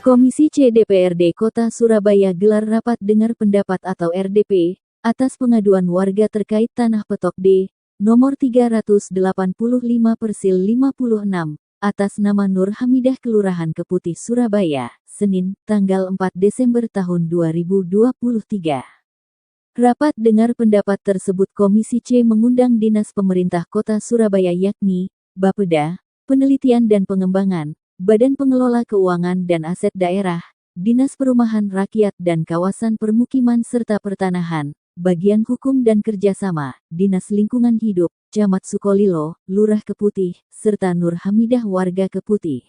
Komisi C DPRD Kota Surabaya gelar rapat dengar pendapat atau RDP, atas pengaduan warga terkait tanah petok D, nomor 385/56, atas nama Nur Hamidah Kelurahan Keputih Surabaya, Senin, tanggal 4 Desember tahun 2023. Rapat dengar pendapat tersebut Komisi C mengundang Dinas Pemerintah Kota Surabaya yakni, Bapeda, Penelitian dan Pengembangan, Badan Pengelola Keuangan dan Aset Daerah, Dinas Perumahan Rakyat dan Kawasan Permukiman serta Pertanahan, Bagian Hukum dan Kerjasama, Dinas Lingkungan Hidup, Camat Sukolilo, Lurah Keputih, serta Nur Hamidah warga Keputih.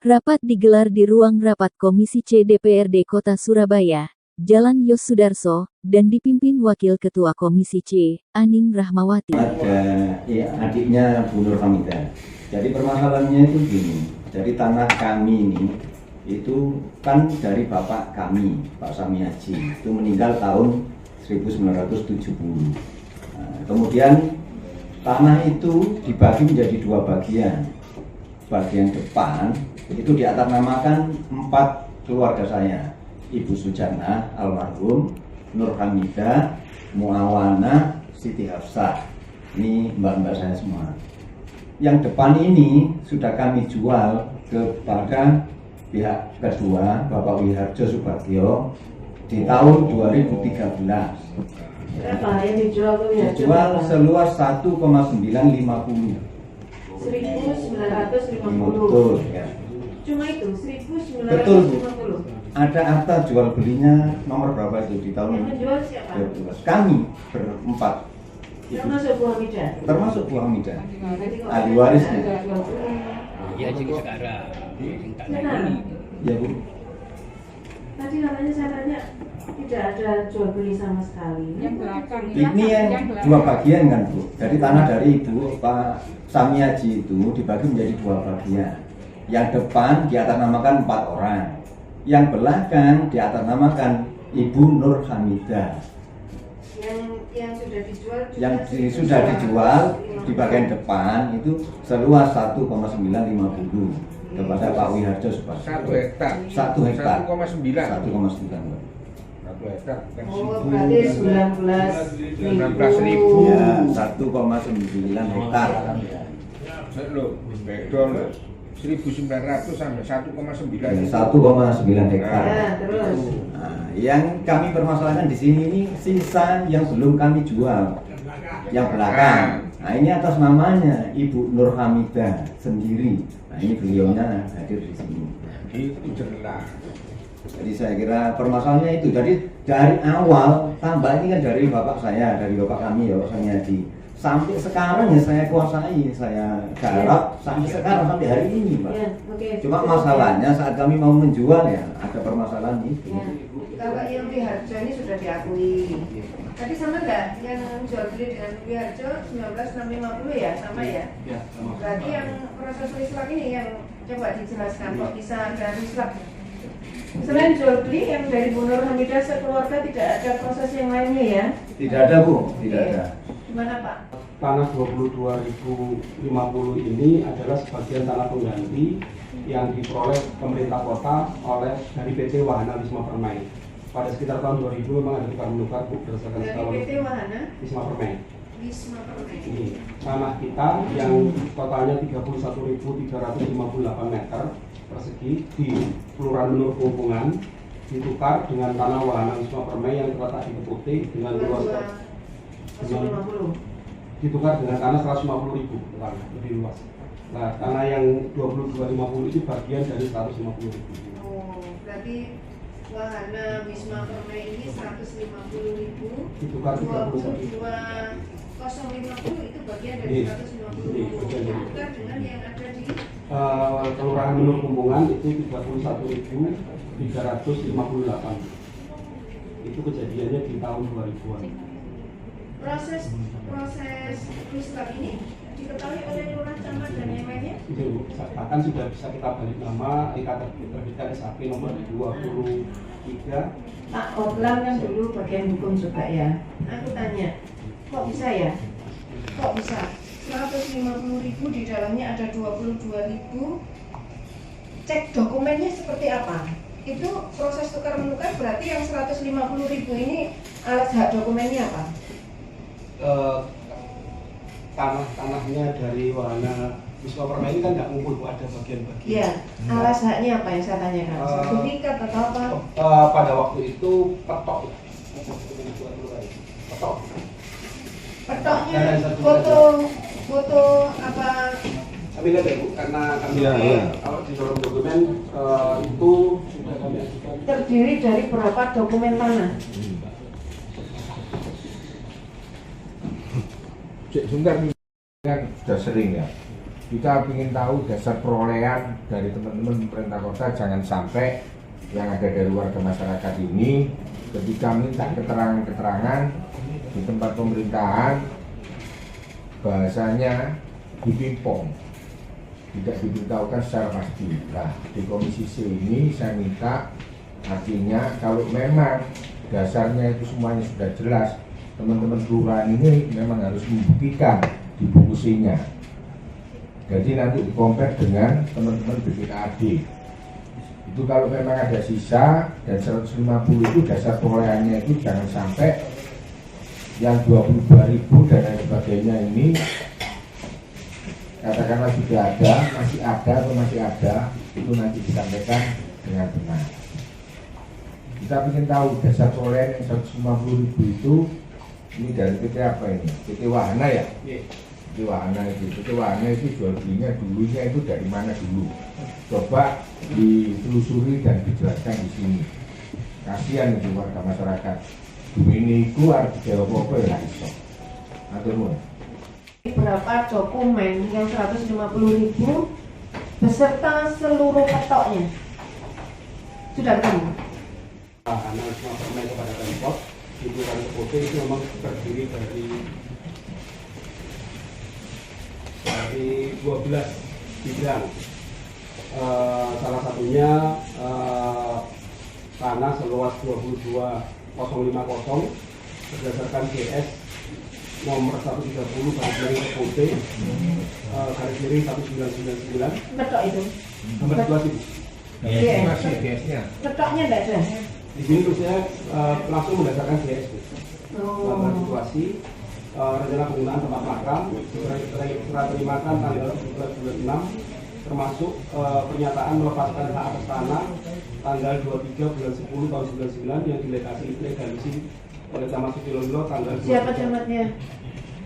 Rapat digelar di ruang rapat Komisi C DPRD Kota Surabaya, Jalan Yos Sudarso, dan dipimpin Wakil Ketua Komisi C, Aning Rahmawati. Ada adiknya Bu Nur Hamidah. Jadi permasalahannya itu gini. Jadi tanah kami ini itu kan dari bapak kami, Pak Samiaji, itu meninggal tahun 1970. Kemudian tanah itu dibagi menjadi dua bagian. Bagian depan itu diatasnamakan 4 keluarga saya, Ibu Sujarna almarhum, Nur Hamidah, Muawana, Siti Hafsah. Ini mbak-mbak saya semua. Yang depan ini sudah kami jual kepada pihak kedua, Bapak Wiharjo Subagio, di tahun 2013. Berapa yang dijual tuh ya? Dijual seluas 1,950. 1.950. Betul ya. Cuma itu 1.950. Betul Bu. Ada akta jual belinya nomor berapa itu di tahun Yang menjual siapa? 2012. Kami berempat. Termasuk Bu Hamidah. Termasuk Bu Hamidah. Berarti kok Ahli ada warisnya. Ya sih sekarang. Benar. Ya Bu. Tadi katanya saya tanya tidak ada jual beli sama sekali. Yang belakang Ini yang dua bagian kan Bu. Jadi tanah dari Ibu Pak Samiaji itu dibagi menjadi dua bagian. Yang depan diatasnamakan 4 orang. Yang belakang diatasnamakan Ibu Nur Hamidah. Yang sudah dijual juga Yang sudah dijual di bagian depan itu seluas 1,950 kepada Pak Wiharjo Subagio. 1 hektar. 1 hektar. 1,9. 1,9. 1 hektar. Oh, berarti 19.000. Ya, 1,9 hektar. Loh, beda loh. 1.900 sampai 1,9. 1,9 hektar. Ya, terus. Nah, yang kami permasalahkan di sini ini sisa yang belum kami jual, yang belakang. Nah, ini atas namanya Ibu Nur Hamidah sendiri. Nah, ini beliaunya hadir di sini. Itu jelas. Jadi saya kira permasalahannya itu. Jadi dari awal tambah ini kan dari bapak saya, dari bapak kami ya Pak Samiaji. Sampai sekarang ya saya kuasai, saya garap sampai sekarang, sampai hari ini Pak. Ya, oke. Cuma masalahnya saat kami mau menjual ya ada permasalahan itu. Ya. Kalau yang Wiharjo ini sudah diakui. Tadi sama enggak yang jual beli dengan Wiharjo 19.650 ya, sama ya? Ya, sama. Berarti yang proses rislak ini yang coba dijelaskan kok bisa ada rislak. Selain jual beli yang dari Bu Nur Hamidah sekeluarga tidak ada proses yang lainnya ya? Tidak ada Bu, tidak ada. Gimana Pak? Tanah 22.050 ini adalah sebagian tanah pengganti yang diperoleh pemerintah kota oleh dari PT Wahana Wisma Permai. Pada sekitar tahun 2000 memang ada tukar menukar berdasarkan Dari skala PT Wahana Wisma Permai. Wisma Permai. Ini tanah kita yang totalnya 31.358 meter persegi di Kelurahan Menur Pungpungan ditukar dengan tanah Wahana Wisma Permai yang terletak di Keputih dengan luas 150. ditukar dengan tanah 150.000 lebih luas. Nah, tanah yang 22.50 itu bagian dari 150.000. Oh, berarti Wahana Wisma Permai ini 150.000. Ditukar 31.000. 22.050 itu bagian dari Iya. 150.000. Bagian dari- Bukan dengan yang ada di Kelurahan Menur Pungpungan itu 31.358. Itu kejadiannya di tahun 2000-an. proses rislak ini diketahui oleh lurah, camat dan yang lainnya. Itu bahkan sudah bisa kita balik nama, terbitkan SAP nomor 23. Pak Otlam yang dulu bagian hukum juga ya. Aku tanya, kok bisa ya? Kok bisa? 150.000 di dalamnya ada 22.000 cek dokumennya seperti apa? Itu proses tukar menukar berarti yang 150.000 ini alas hak dokumennya apa? Tanahnya dari Wahana Wisma Permai ini kan nggak ngumpul, Bu, ada bagian-bagian. Iya, alas haknya apa yang saya tanyakan? Sertifikat atau apa? Pada waktu itu petok. Petok. Petoknya Dan foto apa? Kami lihat ya, Bu, karena kami kalau di dalam dokumen itu sudah kami ajukan. Terdiri dari berapa dokumen tanah? Sebentar kan sudah sering ya. Kita ingin tahu dasar perolehan dari teman-teman pemerintah kota, jangan sampai yang ada dari warga masyarakat ini ketika minta keterangan-keterangan di tempat pemerintahan bahasanya dipimpong, tidak diberitahukan secara pasti. Nah, di Komisi C ini saya minta artinya kalau memang dasarnya itu semuanya sudah jelas, teman-teman kelurahan ini memang harus membuktikan di buku C-nya. Jadi nanti dikompar dengan teman-teman BPKAD. Itu kalau memang ada sisa dan 150 itu dasar perolehannya itu jangan sampai yang 22.000 dan lain sebagainya ini katakanlah sudah ada, masih ada atau masih ada, itu nanti disampaikan dengan benar. Kita ingin tahu dasar perolehan yang 150.000 itu ini dari PT apa ini? PT Wahana ya? PT Wahana itu jual belinya dulunya itu dari mana dulu? Coba ditelusuri dan dijelaskan di sini. Kasihan itu warga masyarakat. Ini itu harus dijawab apa ya iso. Atur. Berapa dokumen yang 150.000 beserta seluruh petoknya? Sudah ketemu? Wahana Wisma Permai kepada Pemkot itu kan foto itu memang terdiri dari 12 bidang. Salah satunya tanah seluas 22.050 berdasarkan GS nomor 130 garis miring garis miring 1999. Petok itu? Nomor 2 itu. Iya. Masih GS-nya. Petoknya tidak ada? Di sini tulisnya langsung berdasarkan GS. Oh. Situasi rencana penggunaan tempat makam, serah terimakan tanggal 17 bulan 6, termasuk pernyataan melepaskan hak atas tanah tanggal 23 bulan 10 tahun 99 yang dilegalisasi oleh Camat Sutilolo tanggal 23 Siapa camatnya?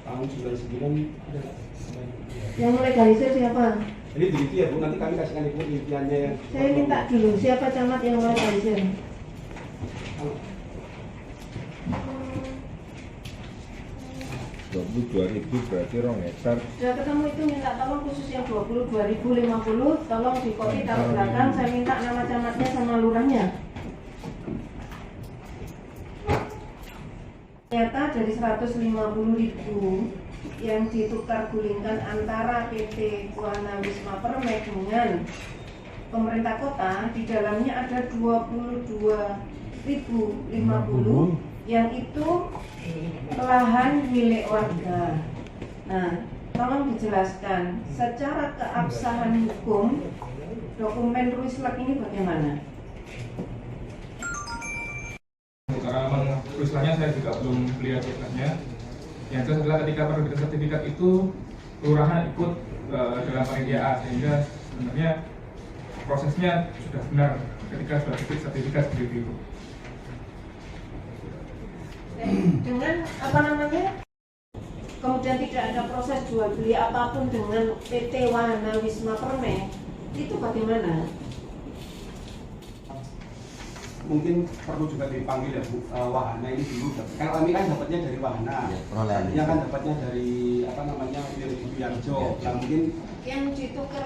tahun 99 ada. Yang melegalisir siapa? Jadi begitu ya Bu, nanti kami kasihkan Ibu intiannya yang Saya minta dulu, siapa camat yang melegalisir? 22.000 berarti 2 hektar. Sudah ketemu itu minta tolong khusus yang 22.050, tolong di copy taruh belakang, saya minta nama camatnya sama lurahnya. Ternyata dari 150.000 yang ditukar gulingkan antara PT Wahana Wisma Permai dengan pemerintah kota, di dalamnya ada 22.050 yang itu lahan milik warga. Nah, tolong dijelaskan secara keabsahan hukum dokumen Ruislak ini bagaimana? Karena memang Ruislaknya saya juga belum lihat Ruislaknya. Yang jelas adalah ketika penerbitan sertifikat itu kelurahan ikut dalam panitia sehingga sebenarnya prosesnya sudah benar ketika sudah sertifikat seperti itu. Dengan apa namanya? Kemudian tidak ada proses jual beli apapun dengan PT Wahana Wisma Permai, itu bagaimana? mungkin perlu juga dipanggil ya Bu, Wahana ini dulu. Kalau kami kan dapatnya dari Wahana, ya kan dapatnya dari apa namanya Wiarjo. Yang mungkin yang ditukar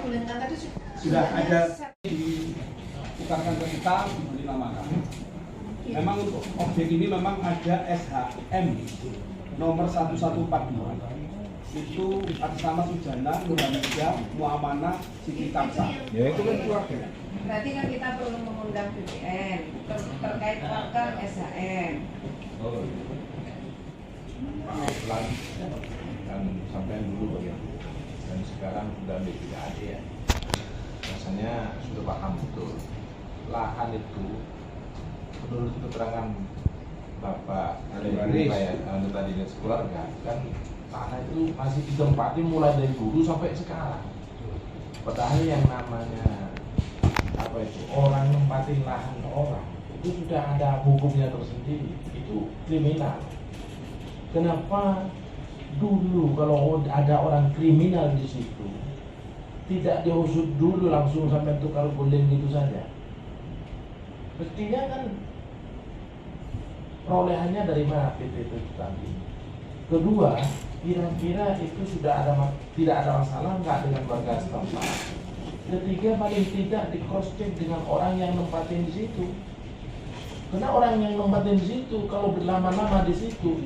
bulan tadi sudah ada ditukarkan ke kita, diberi namakan. Memang untuk objek ini memang ada SHM nomor 1142. Itu atas nama Sujana, Nurhamidah, Muamanah, Siti Kamsa. Ya itu kan keluarga. berarti kan kita perlu mengundang BPN terkait akar SHM. Oh. Pelan dan sampai dulu ya. Dan sekarang sudah tidak ada ya. bahwasanya sudah paham betul lahan itu menurut keterangan Bapak anggota dinas keluarga kan tanah itu masih ditempati mulai dari dulu sampai sekarang. Padahal yang namanya orang nempatin lahan orang itu sudah ada hukumnya tersendiri, itu kriminal. Kenapa dulu kalau ada orang kriminal di situ tidak diusut dulu langsung sampai tukar guling gitu saja? Mestinya kan perolehannya dari mana PT itu tadi. Kedua, kira-kira itu sudah tidak ada masalah nggak dengan warga setempat. Ketiga, paling tidak di cross check dengan orang yang nempatin di situ. Karena orang yang nempatin di situ kalau berlama-lama di situ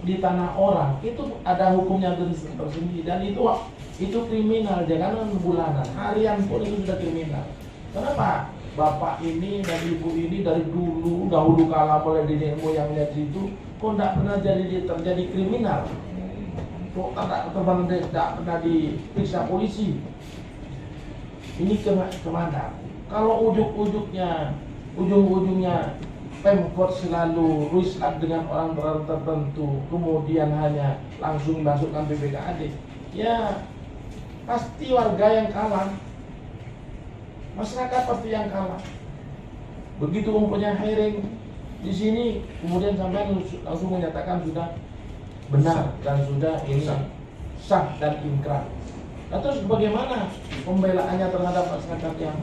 di tanah orang itu ada hukumnya tersendiri, dan itu kriminal. Jangan bulanan, harian pun itu sudah kriminal. Kenapa? Bapak ini dan ibu ini dari dahulu kala mulai di nenek moyangnya situ kok tidak pernah terjadi kriminal, kok tidak pernah diperiksa polisi. Ini kemana? Kalau ujung-ujungnya Pemkot selalu ruislat dengan orang tertentu, kemudian hanya langsung masukkan PPKAD, ya pasti warga yang kalah, masyarakat pasti yang kalah. Begitu mempunyai hearing di sini, kemudian sampai langsung menyatakan sudah benar dan sudah ini sah dan inkrah. Nah, terus bagaimana pembelaannya terhadap masyarakat yang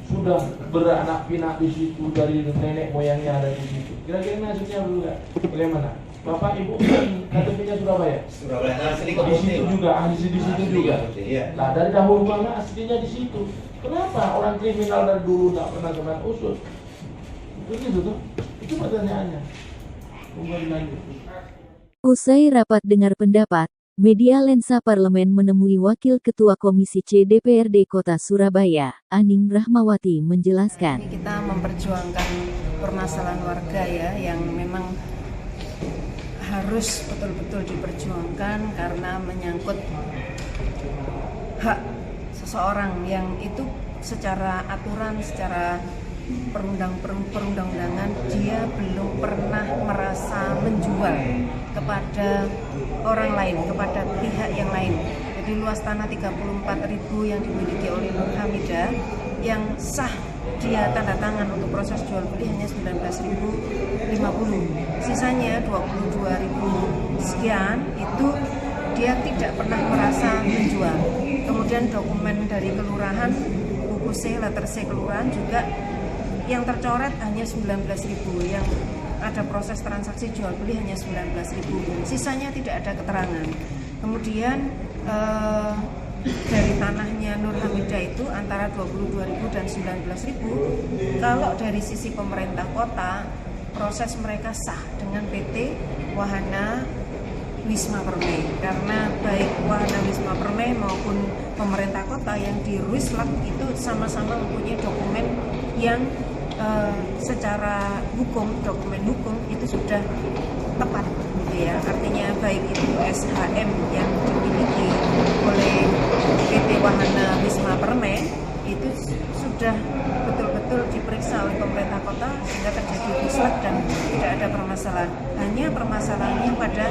sudah beranak pinak di situ dari nenek moyangnya ada di situ? Kira-kira nasibnya bagaimana? Bapak Ibu KTP-nya Surabaya. Di situ juga, di situ juga. Nah, dari dahulu banget aslinya di situ. Kenapa orang kriminal dari dulu tidak pernah kena usut? Begitu tuh. Itu pertanyaannya. Usai rapat dengar pendapat, media Lensa Parlemen menemui Wakil Ketua Komisi C DPRD Kota Surabaya, Aning Rahmawati menjelaskan. Kita memperjuangkan permasalahan warga ya, yang memang harus betul-betul diperjuangkan karena menyangkut hak seseorang yang itu secara aturan, secara perundang-undangan dia belum pernah merasa menjual kepada orang lain, kepada pihak yang lain. Jadi luas tanah 34.000 yang dimiliki oleh Nur Hamidah yang sah dia tanda tangan untuk proses jual beli hanya 19.050. Sisanya 22.000 sekian itu dia tidak pernah merasa menjual. Kemudian dokumen dari kelurahan, buku C, letter C kelurahan juga yang tercoret hanya 19.000, yang ada proses transaksi jual beli hanya 19.000. Sisanya tidak ada keterangan. Kemudian dari tanahnya Nur Hamidah itu antara 22.000 dan 19.000. Kalau dari sisi pemerintah kota, proses mereka sah dengan PT Wahana Wisma Permai, karena baik Wahana Wisma Permai maupun pemerintah kota yang di Ruislak itu sama-sama mempunyai dokumen yang secara hukum, dokumen hukum itu sudah tepat gitu ya. Artinya baik itu SHM yang dimiliki oleh PT Wahana Wisma Permai itu sudah betul-betul diperiksa oleh pemerintah kota sehingga terjadi ruislak dan tidak ada permasalahan. Hanya permasalahannya pada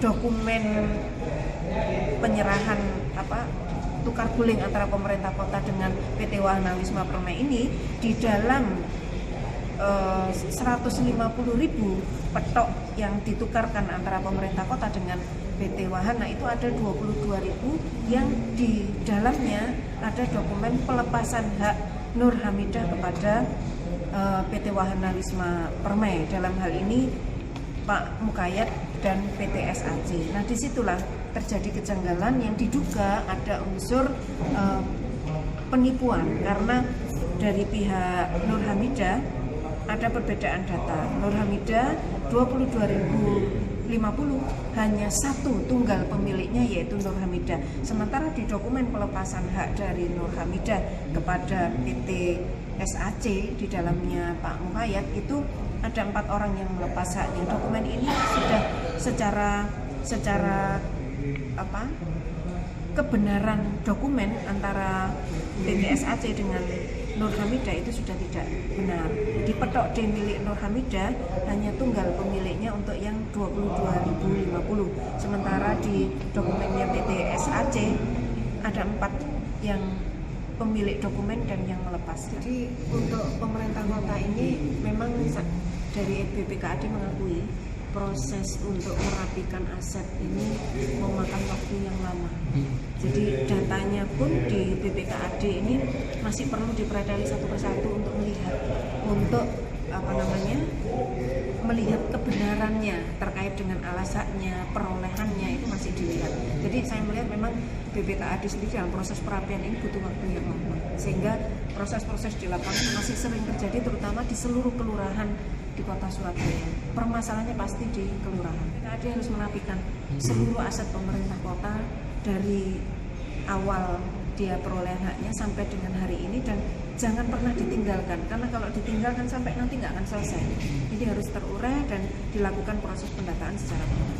dokumen penyerahan tukar guling antara pemerintah kota dengan PT Wahana Wisma Permai ini. Di dalam 150.000 petok yang ditukarkan antara pemerintah kota dengan PT Wahana itu ada 22.000 yang di dalamnya ada dokumen pelepasan hak Nur Hamidah kepada PT Wahana Wisma Permai, dalam hal ini Pak Mukayat dan PT SAC. Nah, disitulah terjadi kejanggalan yang diduga ada unsur penipuan, karena dari pihak Nur Hamidah ada perbedaan data. Nur Hamidah 22.050 hanya satu tunggal pemiliknya yaitu Nur Hamidah. Sementara di dokumen pelepasan hak dari Nur Hamidah kepada PT SAC di dalamnya Pak Mukayat itu ada 4 orang yang melepas haknya. Dokumen ini sudah secara kebenaran dokumen antara PT SAC dengan Nur Hamidah itu sudah tidak benar. Di petok D milik Nur Hamidah hanya tunggal pemiliknya untuk yang 22.050. Sementara di dokumennya PT SAC ada 4 yang pemilik dokumen dan yang melepas. Jadi untuk pemerintah kota ini memang dari BPKAD mengakui proses untuk merapikan aset ini memakan waktu yang lama. Jadi datanya pun di BPKAD ini masih perlu dipelajari satu persatu untuk melihat, melihat kebenarannya terkait dengan alasannya, perolehannya itu masih dilihat. Jadi saya melihat memang BPKAD sendiri dalam proses perapian ini butuh waktu yang lama, sehingga proses-proses di lapangan masih sering terjadi, terutama di seluruh kelurahan di kota Surabaya. Permasalahannya pasti di kelurahan. BPKAD harus merapikan seluruh aset pemerintah kota dari awal dia perolehan haknya sampai dengan hari ini, dan jangan pernah ditinggalkan, karena kalau ditinggalkan sampai nanti nggak akan selesai. Jadi harus terurai dan dilakukan proses pendataan secara benar.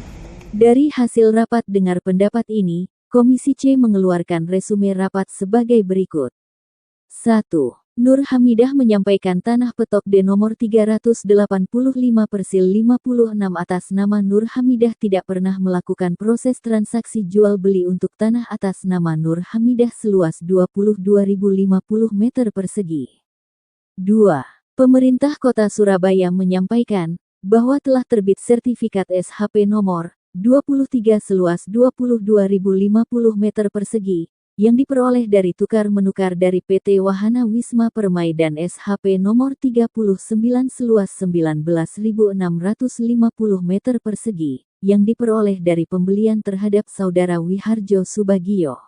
Dari hasil rapat dengar pendapat ini, Komisi C mengeluarkan resume rapat sebagai berikut. 1. Nur Hamidah menyampaikan tanah petok D nomor 385/56 atas nama Nur Hamidah tidak pernah melakukan proses transaksi jual beli untuk tanah atas nama Nur Hamidah seluas 22.050 meter persegi. 2. Pemerintah Kota Surabaya menyampaikan bahwa telah terbit sertifikat SHP nomor 23 seluas 22.050 meter persegi yang diperoleh dari tukar-menukar dari PT Wahana Wisma Permai dan SHP nomor 39 seluas 19.650 meter persegi yang diperoleh dari pembelian terhadap Saudara Wiharjo Subagio.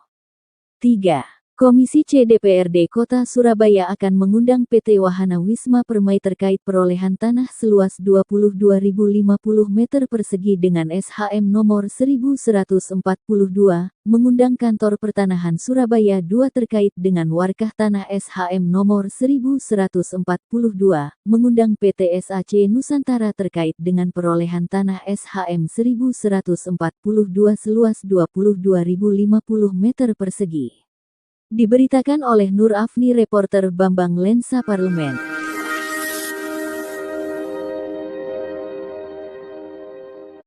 3. Komisi C DPRD Kota Surabaya akan mengundang PT Wahana Wisma Permai terkait perolehan tanah seluas 22.050 meter persegi dengan SHM nomor 1142, mengundang Kantor Pertanahan Surabaya 2 terkait dengan warkah tanah SHM nomor 1142, mengundang PT SAC Nusantara terkait dengan perolehan tanah SHM 1142 seluas 22.050 meter persegi. Diberitakan oleh Nur Afni, reporter Bambang Lensa Parlemen.